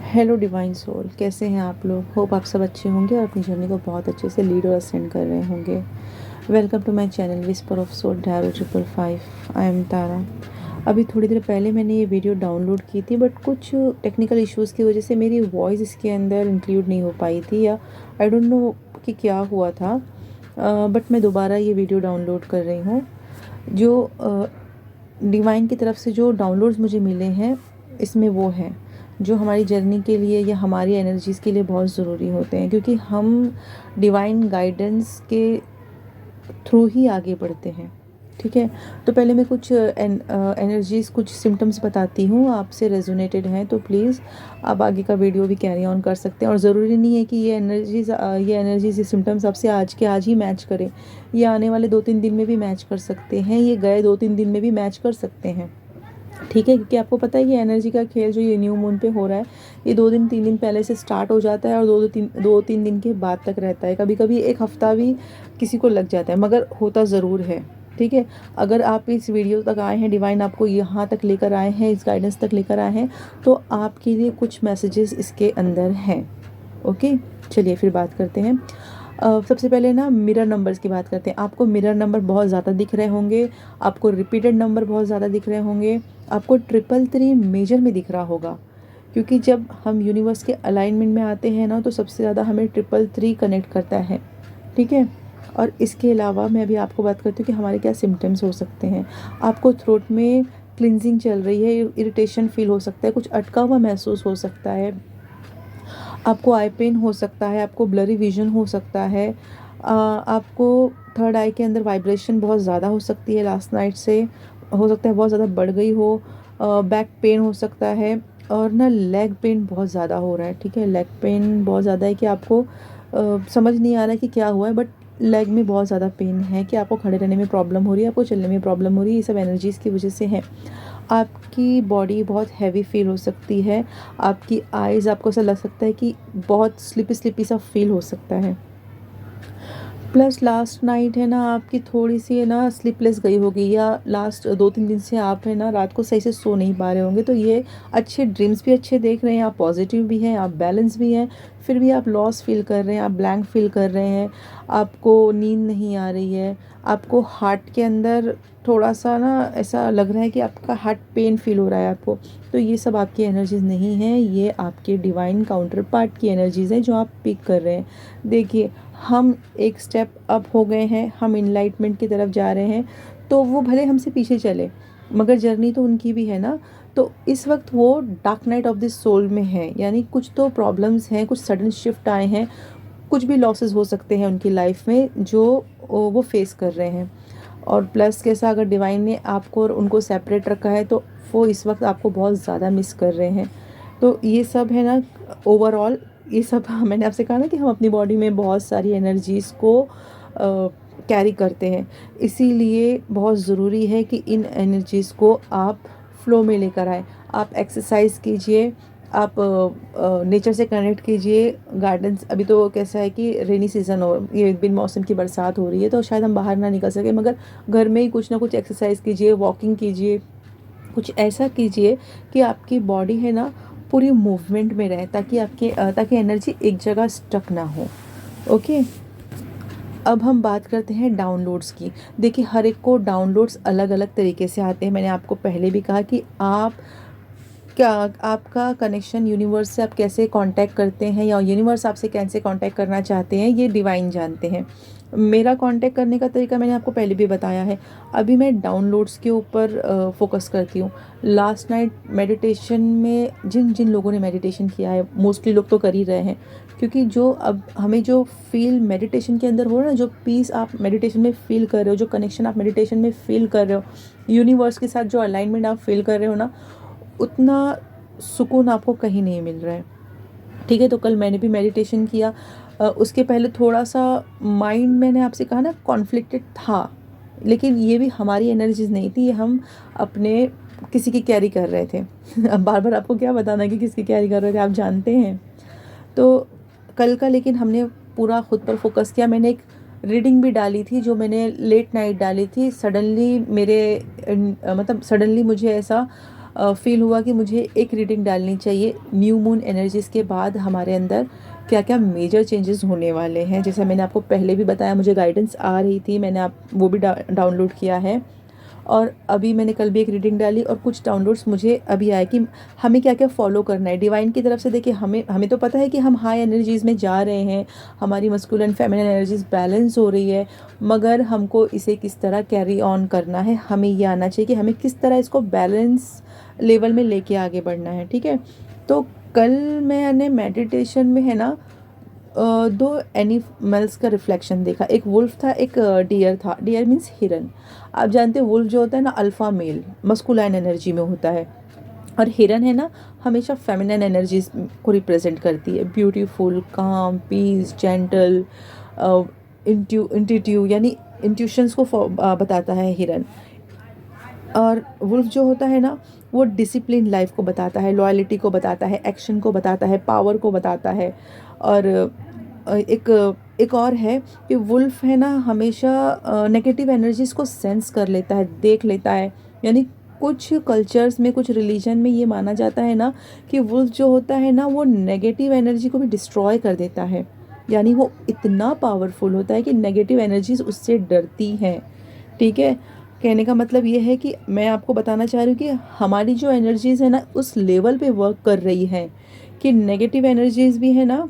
Hello divine soul, कैसे हैं आप लोग। होप आप सब अच्छे होंगे और अपनी जर्नी को बहुत अच्छे से लीड और असेंड कर रहे होंगे। Welcome to my channel whisper of soul tarot 555। I am Tara. अभी थोड़ी देर पहले मैंने ये वीडियो डाउनलोड की थी, बट कुछ टेक्निकल इश्यूज़ की वजह से मेरी वॉइस इसके अंदर इंक्लूड नहीं हो पाई थी, या आई डोंट नो कि क्या हुआ था। बट मैं दोबारा ये वीडियो डाउनलोड कर रही हूँ। जो डिवाइन की तरफ से जो डाउनलोड्स मुझे मिले हैं, इसमें वो हैं जो हमारी जर्नी के लिए या हमारी एनर्जीज़ के लिए बहुत ज़रूरी होते हैं, क्योंकि हम डिवाइन गाइडेंस के थ्रू ही आगे बढ़ते हैं। ठीक है, तो पहले मैं कुछ एनर्जीज़, कुछ सिम्टम्स बताती हूँ। आपसे रेजोनेटेड हैं तो प्लीज़ आप आगे का वीडियो भी कैरी ऑन कर सकते हैं। और ज़रूरी नहीं है कि ये सिम्टम्स आपसे आज के आज ही मैच करें। ये आने वाले 2-3 दिन में भी मैच कर सकते हैं, ये गए 2-3 दिन में भी मैच कर सकते हैं। ठीक है, क्योंकि आपको पता है ये एनर्जी का खेल जो ये न्यू मून पे हो रहा है, ये 2 दिन 3 दिन पहले से स्टार्ट हो जाता है और 2-3 दिन के बाद तक रहता है। कभी कभी एक हफ्ता भी किसी को लग जाता है, मगर होता ज़रूर है। ठीक है, अगर आप इस वीडियो तक आए हैं, डिवाइन आपको यहाँ तक लेकर आए हैं, इस गाइडेंस तक लेकर आए हैं, तो आपके लिए कुछ मैसेजेस इसके अंदर हैं। ओके, चलिए फिर बात करते हैं। सबसे पहले ना मिरर नंबर्स की बात करते हैं। आपको मिरर नंबर बहुत ज़्यादा दिख रहे होंगे, आपको रिपीटेड नंबर बहुत ज़्यादा दिख रहे होंगे, आपको 333 मेजर में दिख रहा होगा, क्योंकि जब हम यूनिवर्स के अलाइनमेंट में आते हैं ना, तो सबसे ज़्यादा हमें 333 कनेक्ट करता है। ठीक है, और इसके अलावा मैं अभी आपको बात करती हूँ कि हमारे क्या सिम्टम्स हो सकते हैं। आपको थ्रोट में क्लिनजिंग चल रही है, इरिटेशन फील हो सकता है, कुछ अटका हुआ महसूस हो सकता है, आपको आई पेन हो सकता है, आपको ब्लरी विजन हो सकता है, आपको थर्ड आई के अंदर वाइब्रेशन बहुत ज़्यादा हो सकती है, लास्ट नाइट से हो सकता है बहुत ज़्यादा बढ़ गई हो, बैक पेन हो सकता है, और ना लेग पेन बहुत ज़्यादा हो रहा है। ठीक है, लेग पेन बहुत ज़्यादा है कि आपको समझ नहीं आ रहा है कि क्या हुआ है, बट लेग में बहुत ज़्यादा पेन है कि आपको खड़े रहने में प्रॉब्लम हो रही है, आपको चलने में प्रॉब्लम हो रही है। ये सब एनर्जीज़ की वजह से है। आपकी बॉडी बहुत हैवी फील हो सकती है, आपकी आइज़, आपको ऐसा लग सकता है कि बहुत स्लिपी स्लिपी सा फील हो सकता है। प्लस लास्ट नाइट है ना, आपकी थोड़ी सी है ना स्लीपलेस गई होगी, या लास्ट 2-3 दिन से आप है ना रात को सही से सो नहीं पा रहे होंगे। तो ये अच्छे ड्रीम्स भी अच्छे देख रहे हैं, आप पॉजिटिव भी हैं, आप बैलेंस भी हैं, फिर भी आप लॉस फील कर रहे हैं, आप ब्लैंक फील कर रहे हैं, आपको नींद नहीं आ रही है, आपको हार्ट के अंदर थोड़ा सा ना ऐसा लग रहा है कि आपका हार्ट पेन फील हो रहा है आपको। तो ये सब आपकी एनर्जीज़ नहीं हैं, ये आपके डिवाइन काउंटर पार्ट की एनर्जीज़ हैं जो आप पिक कर रहे हैं। देखिए, हम एक स्टेप अप हो गए हैं, हम इनलाइटमेंट की तरफ जा रहे हैं, तो वो भले हमसे पीछे चले, मगर जर्नी तो उनकी भी है ना। तो इस वक्त वो dark night of this soul में है, यानी कुछ तो प्रॉब्लम्स हैं, कुछ सडन शिफ्ट आए हैं, कुछ भी लॉसेस हो सकते हैं उनकी लाइफ में जो वो फेस कर रहे हैं। और प्लस कैसा, अगर डिवाइन ने आपको और उनको सेपरेट रखा है, तो वो इस वक्त आपको बहुत ज़्यादा मिस कर रहे हैं। तो ये सब है ना, ओवरऑल ये सब मैंने आपसे कहा ना कि हम अपनी बॉडी में बहुत सारी एनर्जीज़ को कैरी करते हैं, इसीलिए बहुत ज़रूरी है कि इन एनर्जीज़ को आप फ्लो में लेकर आए। आप एक्सरसाइज कीजिए, आप नेचर से कनेक्ट कीजिए। गार्डन्स, अभी तो कैसा है कि रेनी सीज़न हो, ये बिन मौसम की बरसात हो रही है, तो शायद हम बाहर ना निकल सके, मगर घर में ही कुछ ना कुछ एक्सरसाइज कीजिए, वॉकिंग कीजिए, कुछ ऐसा कीजिए कि आपकी बॉडी है ना पूरी मूवमेंट में रहे, ताकि एनर्जी एक जगह स्टक ना हो। ओके, अब हम बात करते हैं डाउनलोड्स की। देखिए, हर एक को डाउनलोड्स अलग अलग तरीके से आते हैं। मैंने आपको पहले भी कहा कि क्या आपका कनेक्शन यूनिवर्स से आप कैसे कांटेक्ट करते हैं, या यूनिवर्स आपसे कैसे कांटेक्ट करना चाहते हैं, ये डिवाइन जानते हैं। मेरा कांटेक्ट करने का तरीका मैंने आपको पहले भी बताया है। अभी मैं डाउनलोड्स के ऊपर फोकस करती हूँ। लास्ट नाइट मेडिटेशन में जिन जिन लोगों ने मेडिटेशन किया है, मोस्टली लोग तो कर ही रहे हैं, क्योंकि जो अब हमें जो फील मेडिटेशन के अंदर हो रहा है ना, जो पीस आप मेडिटेशन में फील कर रहे हो, जो कनेक्शन आप मेडिटेशन में फील कर रहे हो, यूनिवर्स के साथ जो अलाइनमेंट आप फील कर रहे हो ना, उतना सुकून आपको कहीं नहीं मिल रहा है। ठीक है, तो कल मैंने भी मेडिटेशन किया। उसके पहले थोड़ा सा माइंड, मैंने आपसे कहा ना, कॉन्फ्लिक्टेड था, लेकिन ये भी हमारी एनर्जीज नहीं थी, ये हम अपने किसी की कैरी कर रहे थे। अब बार बार आपको क्या बताना कि किसकी कैरी कर रहे थे, आप जानते हैं। तो कल का लेकिन हमने पूरा खुद पर फोकस किया। मैंने एक रीडिंग भी डाली थी, जो मैंने लेट नाइट डाली थी। सडनली मेरे मतलब सडनली मुझे ऐसा फील हुआ कि मुझे एक रीडिंग डालनी चाहिए न्यू मून एनर्जीज़ के बाद हमारे अंदर क्या क्या मेजर चेंजेस होने वाले हैं। जैसे मैंने आपको पहले भी बताया, मुझे गाइडेंस आ रही थी, मैंने आप वो भी डाउनलोड किया है। और अभी मैंने कल भी एक रीडिंग डाली और कुछ डाउनलोड्स मुझे अभी आए कि हमें क्या क्या फॉलो करना है डिवाइन की तरफ से। देखिए, हमें हमें तो पता है कि हम हाई एनर्जीज़ में जा रहे हैं, हमारी मस्कुलिन फेमिनिन एनर्जीज बैलेंस हो रही है, मगर हमको इसे किस तरह कैरी ऑन करना है, हमें ये आना चाहिए कि हमें किस तरह इसको बैलेंस लेवल में लेके आगे बढ़ना है। ठीक है, तो कल मैंने मेडिटेशन में है ना दो एनिमल्स का रिफ्लेक्शन देखा। एक वुल्फ था, एक डियर था। डियर मीन्स हिरन। आप जानते हैं वुल्फ जो होता है ना, अल्फा मेल मस्कुलाइन एनर्जी में होता है, और हिरन है ना हमेशा फेमिनिन एनर्जीज को रिप्रेजेंट करती है। ब्यूटीफुल, काम, पीस, जेंटल, इंट्यूटिव यानी इंट्यूशंस को बताता है हिरन। और वुल्फ जो होता है ना, वो डिसिप्लिन लाइफ को बताता है, लॉयल्टी को बताता है, एक्शन को बताता है, पावर को बताता है। और एक एक और है कि वुल्फ है ना हमेशा नेगेटिव एनर्जीज को सेंस कर लेता है, देख लेता है। यानी कुछ कल्चर्स में, कुछ रिलीजन में ये माना जाता है ना कि वुल्फ जो होता है ना, वो नेगेटिव एनर्जी को भी डिस्ट्रॉय कर देता है। यानी वो इतना पावरफुल होता है कि नेगेटिव एनर्जीज उससे डरती हैं। ठीक है, कहने का मतलब ये है कि मैं आपको बताना चाह रही हूँ कि हमारी जो एनर्जीज़ है ना उस लेवल पे वर्क कर रही हैं कि नेगेटिव एनर्जीज़ भी है ना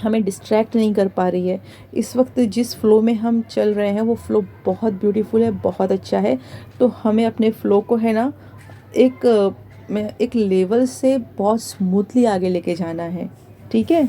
हमें डिस्ट्रैक्ट नहीं कर पा रही है। इस वक्त जिस फ़्लो में हम चल रहे हैं वो फ़्लो बहुत ब्यूटीफुल है, बहुत अच्छा है। तो हमें अपने फ़्लो को है ना एक लेवल से बहुत स्मूथली आगे लेके जाना है। ठीक है,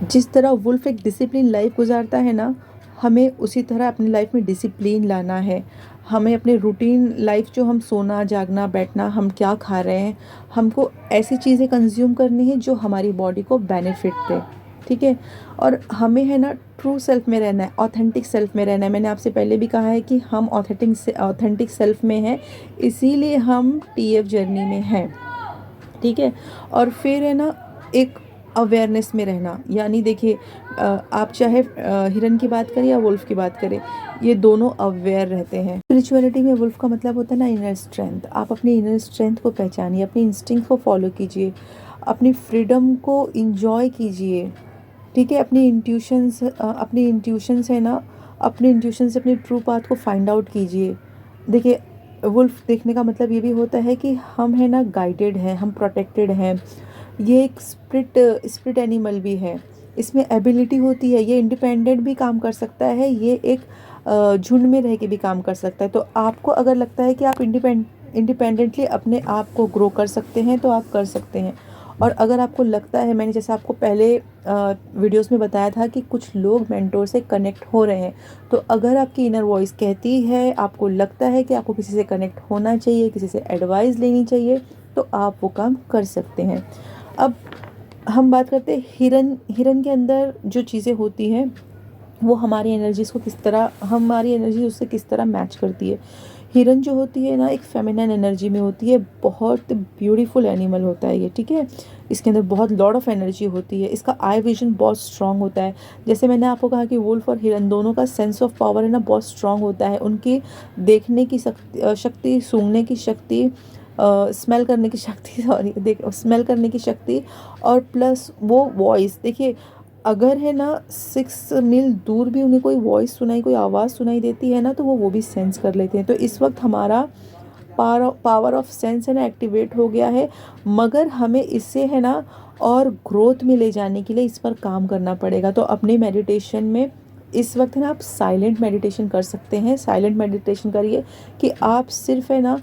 जिस तरह वुल्फ एक डिसिप्लिन लाइफ गुजारता है ना, हमें उसी तरह अपनी लाइफ में डिसिप्लिन लाना है। हमें अपने रूटीन लाइफ, जो हम सोना, जागना, बैठना, हम क्या खा रहे हैं, हमको ऐसी चीज़ें कंज्यूम करनी है जो हमारी बॉडी को बेनिफिट दे। ठीक है, और हमें है ना ट्रू सेल्फ में रहना है, ऑथेंटिक सेल्फ में रहना है। मैंने आपसे पहले भी कहा है कि हम ऑथेंटिक सेल्फ में हैं, इसीलिए हम टीएफ जर्नी में हैं। ठीक है, और फिर है ना एक अवेयरनेस में रहना। यानी देखिए, आप चाहे हिरन की बात करें या वुल्फ की बात करें, ये दोनों अवेयर रहते हैं। स्पिरिचुअलिटी में वुल्फ का मतलब होता है ना इनर स्ट्रेंथ। आप अपनी इनर स्ट्रेंथ को पहचानिए, अपनी इंस्टिंक्ट को फॉलो कीजिए, अपनी फ्रीडम को इंजॉय कीजिए। ठीक है, अपनी इंट्यूशंस है ना, अपनी इंट्यूशन से अपनी ट्रू पाथ को फाइंड आउट कीजिए। देखिए, वुल्फ देखने का मतलब ये भी होता है कि हम है ना गाइडेड हैं, हम प्रोटेक्टेड हैं। ये एक स्प्रिट एनिमल भी है, इसमें एबिलिटी होती है, ये इंडिपेंडेंट भी काम कर सकता है, ये एक झुंड में रह के भी काम कर सकता है। तो आपको अगर लगता है कि आप इंडिपेंडेंटली अपने आप को ग्रो कर सकते हैं तो आप कर सकते हैं। और अगर आपको लगता है, मैंने जैसे आपको पहले वीडियोस में बताया था कि कुछ लोग मेंटोर से कनेक्ट हो रहे हैं, तो अगर आपकी इनर वॉइस कहती है, आपको लगता है कि आपको किसी से कनेक्ट होना चाहिए, किसी से एडवाइस लेनी चाहिए, तो आप वो काम कर सकते हैं। अब हम बात करते हैं हिरन के अंदर जो चीज़ें होती हैं वो हमारी एनर्जीज़ को किस तरह, हमारी एनर्जी उससे किस तरह मैच करती है। हिरन जो होती है ना एक फेमिनिन एनर्जी में होती है, बहुत ब्यूटीफुल एनिमल होता है ये। ठीक है, इसके अंदर बहुत लॉट ऑफ एनर्जी होती है, इसका आई विजन बहुत स्ट्रांग होता है। जैसे मैंने आपको कहा कि वुल्फ और हिरन दोनों का सेंस ऑफ पावर है ना बहुत स्ट्रांग होता है। उनकी देखने की शक्ति, सूंघने की शक्ति, स्मेल करने की शक्ति, स्मेल करने की शक्ति, और प्लस वो वॉइस। देखिए, अगर है ना 6 मील दूर भी उन्हें कोई वॉइस सुनाई, कोई आवाज़ सुनाई देती है ना, तो वो भी सेंस कर लेते हैं। तो इस वक्त हमारा पावर ऑफ सेंस है ना एक्टिवेट हो गया है, मगर हमें इससे है ना और ग्रोथ में ले जाने के लिए इस पर काम करना पड़ेगा। तो अपने मेडिटेशन में इस वक्त है ना आप साइलेंट मेडिटेशन कर सकते हैं। साइलेंट मेडिटेशन करिए कि आप सिर्फ है ना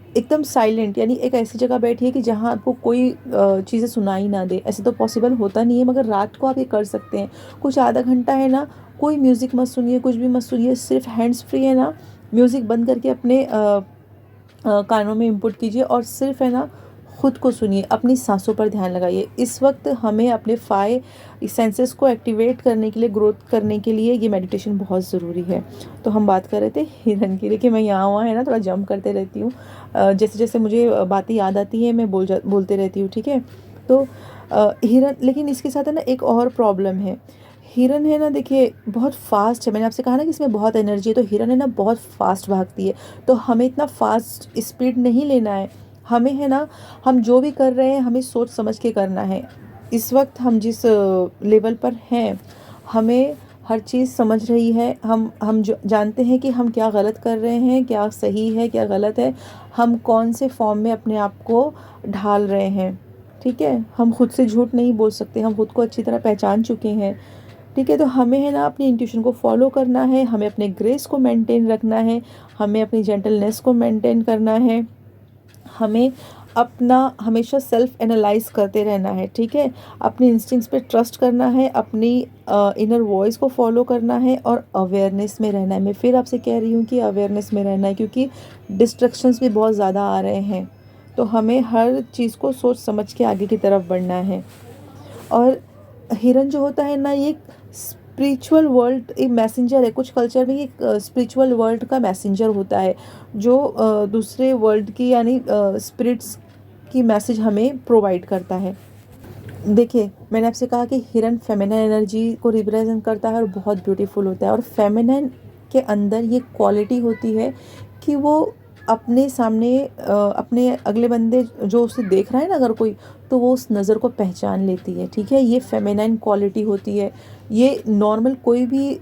एकदम साइलेंट, यानी एक ऐसी जगह बैठिए कि जहाँ आपको कोई चीज़ें सुनाई ना दे। ऐसे तो पॉसिबल होता नहीं है, मगर रात को आप ये कर सकते हैं। कुछ आधा घंटा है ना कोई म्यूज़िक मत सुनिए, कुछ भी मत सुनिए, सिर्फ हैंड्स फ्री है ना म्यूज़िक बंद करके अपने कानों में इंपुट कीजिए और सिर्फ है ना खुद को सुनिए, अपनी सांसों पर ध्यान लगाइए। इस वक्त हमें अपने 5 सेंसेस को एक्टिवेट करने के लिए, ग्रोथ करने के लिए ये मेडिटेशन बहुत ज़रूरी है। तो हम बात कर रहे थे हिरन की। देखिए, मैं यहाँ वहाँ है ना थोड़ा जंप करते रहती हूँ, जैसे जैसे मुझे बातें याद आती है मैं बोलते रहती हूँ। ठीक है, तो हिरन, लेकिन इसके साथ है ना एक और प्रॉब्लम है। हिरन है ना देखिए बहुत फास्ट है, मैंने आपसे कहा ना कि इसमें बहुत एनर्जी है, तो हिरन है ना बहुत फास्ट भागती है। तो हमें इतना फास्ट स्पीड नहीं लेना है, हमें है ना, हम जो भी कर रहे हैं हमें सोच समझ के करना है। इस वक्त हम जिस लेवल पर हैं, हमें हर चीज़ समझ रही है। हम जो जानते हैं कि हम क्या गलत कर रहे हैं, क्या सही है, क्या गलत है, हम कौन से फॉर्म में अपने आप को ढाल रहे हैं। ठीक है, हम खुद से झूठ नहीं बोल सकते, हम खुद को अच्छी तरह पहचान चुके हैं। ठीक है, तो हमें है ना अपनी इंट्यूशन को फॉलो करना है, हमें अपने ग्रेस को मेंटेन रखना है, हमें अपनी जेंटलनेस को मेंटेन करना है, हमें अपना हमेशा सेल्फ एनालाइज करते रहना है। ठीक है, अपने इंस्टिंक्ट्स पे ट्रस्ट करना है, अपनी इनर वॉइस को फॉलो करना है और अवेयरनेस में रहना है। मैं फिर आपसे कह रही हूँ कि अवेयरनेस में रहना है, क्योंकि डिस्ट्रक्शंस भी बहुत ज़्यादा आ रहे हैं। तो हमें हर चीज़ को सोच समझ के आगे की तरफ बढ़ना है। और हिरन जो होता है ना, ये एक स्पिरिचुअल वर्ल्ड, एक मैसेंजर है। कुछ कल्चर में एक स्पिरिचुअल वर्ल्ड का मैसेंजर होता है, जो दूसरे वर्ल्ड की यानी स्पिरिट्स की मैसेज हमें प्रोवाइड करता है। देखिए, मैंने आपसे कहा कि हिरन फेमिनिन एनर्जी को रिप्रेजेंट करता है और बहुत ब्यूटीफुल होता है। और फेमिनिन के अंदर ये क्वालिटी होती है कि वो अपने सामने अपने अगले बंदे जो उसे देख रहा है ना अगर कोई, तो वो उस नज़र को पहचान लेती है। ठीक है, ये फेमिनिन क्वालिटी होती है। ये नॉर्मल कोई भी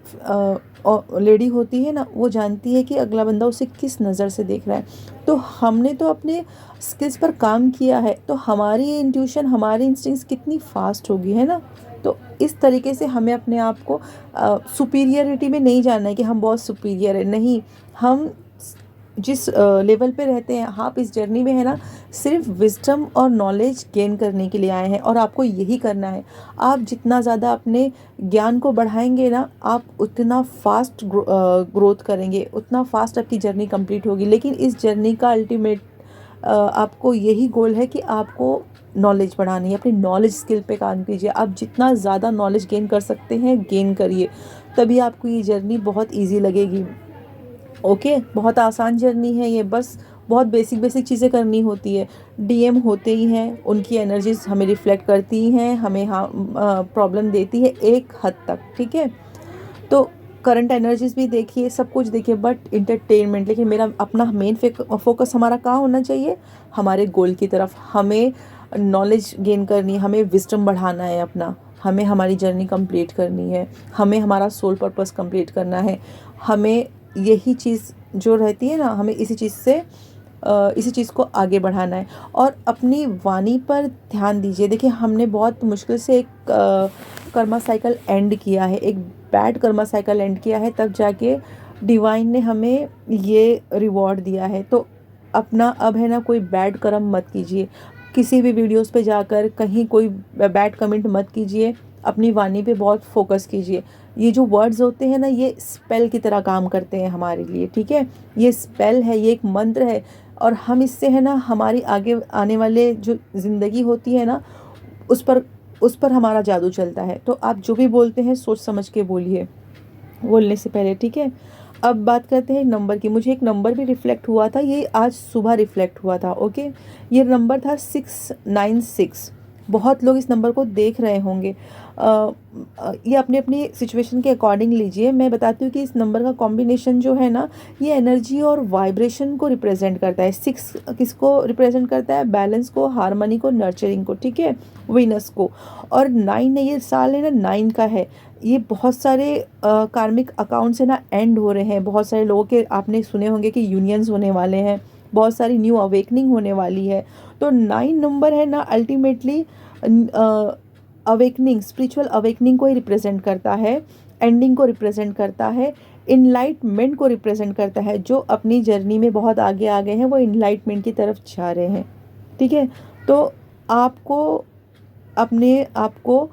लेडी होती है ना, वो जानती है कि अगला बंदा उसे किस नज़र से देख रहा है। तो हमने तो अपने स्किल्स पर काम किया है, तो हमारी इंट्यूशन, हमारी इंस्टिंक्ट्स कितनी फास्ट होगी, है ना। तो इस तरीके से हमें अपने आप को सुपीरियरिटी में नहीं जानना है कि हम बहुत सुपीरियर है, नहीं। हम जिस लेवल पे रहते हैं, आप इस जर्नी में है ना सिर्फ विजडम और नॉलेज गेन करने के लिए आए हैं, और आपको यही करना है। आप जितना ज़्यादा अपने ज्ञान को बढ़ाएंगे ना, आप उतना फास्ट ग्रोथ करेंगे, उतना फास्ट आपकी जर्नी कंप्लीट होगी। लेकिन इस जर्नी का अल्टीमेट आपको यही गोल है कि आपको नॉलेज बढ़ानी है। अपनी नॉलेज स्किल पे काम कीजिए। आप जितना ज़्यादा नॉलेज गेन कर सकते हैं गेन करिए, तभी आपको ये जर्नी बहुत ईजी लगेगी। ओके, बहुत आसान जर्नी है ये, बस बहुत बेसिक बेसिक चीज़ें करनी होती है। डीएम होते ही हैं, उनकी एनर्जीज हमें रिफ्लेक्ट करती हैं, हमें हाँ प्रॉब्लम देती है एक हद तक। ठीक है, तो करंट एनर्जीज भी देखिए, सब कुछ देखिए, बट इंटरटेनमेंट। लेकिन मेरा अपना मेन फोकस हमारा कहाँ होना चाहिए, हमारे गोल की तरफ। हमें नॉलेज गेन करनी है, हमें विजडम बढ़ाना है अपना, हमें हमारी जर्नी कंप्लीट करनी है, हमें हमारा सोल पर्पस कंप्लीट करना है। हमें यही चीज़ जो रहती है ना, हमें इसी चीज़ को आगे बढ़ाना है। और अपनी वाणी पर ध्यान दीजिए। देखिए, हमने बहुत मुश्किल से एक कर्मा साइकिल एंड किया है, एक बैड कर्मा साइकिल एंड किया है, तब जाके डिवाइन ने हमें ये रिवॉर्ड दिया है। तो अपना अब है ना, कोई बैड कर्म मत कीजिए। किसी भी वीडियोस पे जाकर कहीं कोई बैड कमेंट मत कीजिए। अपनी वाणी पे बहुत फोकस कीजिए। ये जो वर्ड्स होते हैं ना, ये स्पेल की तरह काम करते हैं हमारे लिए। ठीक है, ये स्पेल है, ये एक मंत्र है, और हम इससे है ना हमारी आगे आने वाले जो ज़िंदगी होती है ना, उस पर हमारा जादू चलता है। तो आप जो भी बोलते हैं सोच समझ के बोलिए बोलने से पहले। ठीक है, अब बात करते हैं नंबर की। मुझे एक नंबर भी रिफ्लेक्ट हुआ था, ये आज सुबह रिफ्लेक्ट हुआ था। ओके, ये नंबर था 696। बहुत लोग इस नंबर को देख रहे होंगे। ये अपनी अपनी सिचुएशन के अकॉर्डिंग लीजिए। मैं बताती हूँ कि इस नंबर का कॉम्बिनेशन जो है ना, ये एनर्जी और वाइब्रेशन को रिप्रेजेंट करता है। 6 किसको रिप्रेजेंट करता है, बैलेंस को, हारमोनी को, नर्चरिंग को। ठीक है, विनस को। और 9 है, ये साल है ना 9 का है। ये बहुत सारे कार्मिक अकाउंट्स है ना एंड हो रहे हैं। बहुत सारे लोगों के आपने सुने होंगे कि यूनियंस होने वाले हैं, बहुत सारी न्यू अवेकनिंग होने वाली है। तो 9 नंबर है ना अल्टीमेटली अवेकनिंग, स्पिरिचुअल अवेकनिंग को ही रिप्रेजेंट करता है, एंडिंग को रिप्रेजेंट करता है, इनलाइटमेंट को रिप्रेजेंट करता है। जो अपनी जर्नी में बहुत आगे आ गए हैं, वो इनलाइटमेंट की तरफ जा रहे हैं। ठीक है, तो आपको अपने आप को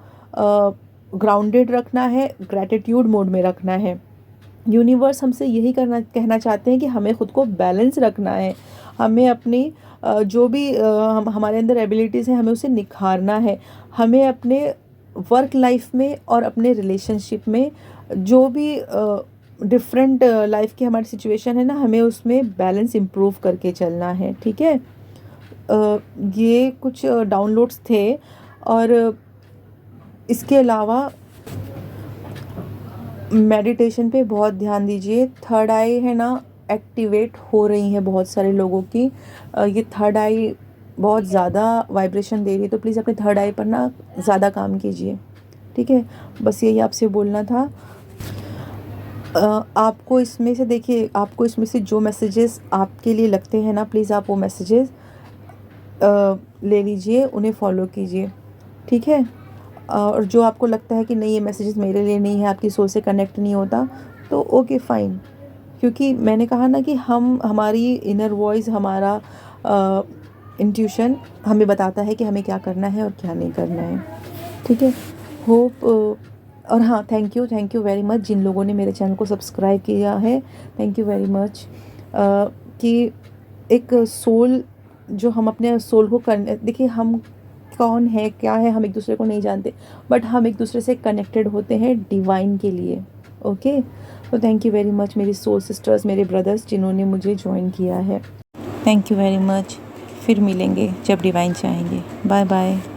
ग्राउंडेड रखना है, ग्रैटिट्यूड मोड में रखना है। यूनिवर्स हमसे यही कहना चाहते हैं कि हमें ख़ुद को बैलेंस रखना है। हमें अपनी जो भी हमारे अंदर एबिलिटीज़ हैं, हमें उसे निखारना है। हमें अपने वर्क लाइफ में और अपने रिलेशनशिप में जो भी डिफरेंट लाइफ की हमारी सिचुएशन है ना, हमें उसमें बैलेंस इम्प्रूव करके चलना है। ठीक है, ये कुछ डाउनलोड्स थे। और इसके अलावा मेडिटेशन पे बहुत ध्यान दीजिए। थर्ड आई है ना एक्टिवेट हो रही हैं बहुत सारे लोगों की। ये थर्ड आई बहुत ज़्यादा वाइब्रेशन दे रही है, तो प्लीज़ अपने थर्ड आई पर ना ज़्यादा काम कीजिए, ठीक है। बस यही आपसे बोलना था। आपको इसमें से देखिए, आपको इसमें से जो मैसेजेस आपके लिए लगते हैं ना, प्लीज़ आप वो मैसेजेस ले लीजिए, उन्हें फॉलो कीजिए, ठीक है। और जो आपको लगता है कि नहीं ये मैसेजेस मेरे लिए नहीं है, आपकी सोच से कनेक्ट नहीं होता, तो ओके फ़ाइन। क्योंकि मैंने कहा ना कि हमारी इनर वॉइस, हमारा इंट्यूशन हमें बताता है कि हमें क्या करना है और क्या नहीं करना है, ठीक है। होप और हाँ, थैंक यू वेरी मच जिन लोगों ने मेरे चैनल को सब्सक्राइब किया है, थैंक यू वेरी मच। कि एक सोल, जो हम अपने सोल को करने, देखिए हम कौन है क्या है हम एक दूसरे को नहीं जानते, बट हम एक दूसरे से कनेक्टेड होते हैं डिवाइन के लिए, ओके। तो थैंक यू वेरी मच मेरी सोल सिस्टर्स, मेरे ब्रदर्स जिन्होंने मुझे ज्वाइन किया है, थैंक यू वेरी मच। फिर मिलेंगे जब डिवाइन चाहेंगे। Bye bye.